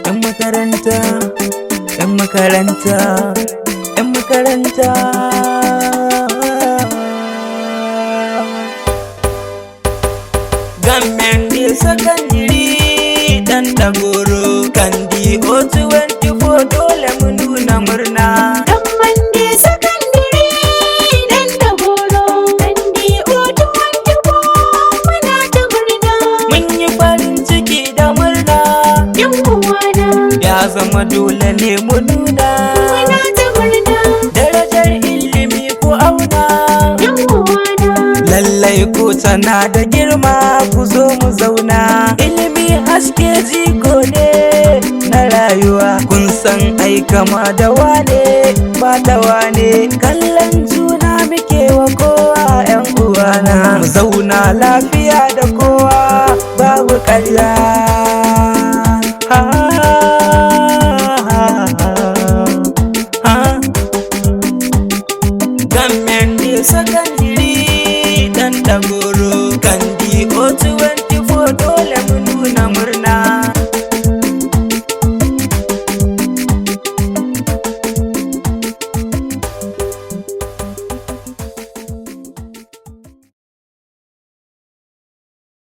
'yan makaranta, 'yan makaranta, 'yan makaranta. Gammendi Secondary dan Dagoro Kandi O24 dole mu nuna murna. Gammendi Secondary dan Dagoro Kandi O24 muna ta murna. Mun yi farin ciki da murna, yan uwana ya zama dole ne mu nuna. muna ta murna, Darajar ilimi ku auna, yan uwana lallai ko tana da girma, ku zo mu zauna. Ilimi haske jigo ne na rayuwa, kun san ai kama da wane ba da wane. Kallon juna muke wa kowa 'yan uwana, mu zauna lafiya da kowa babu ƙarya.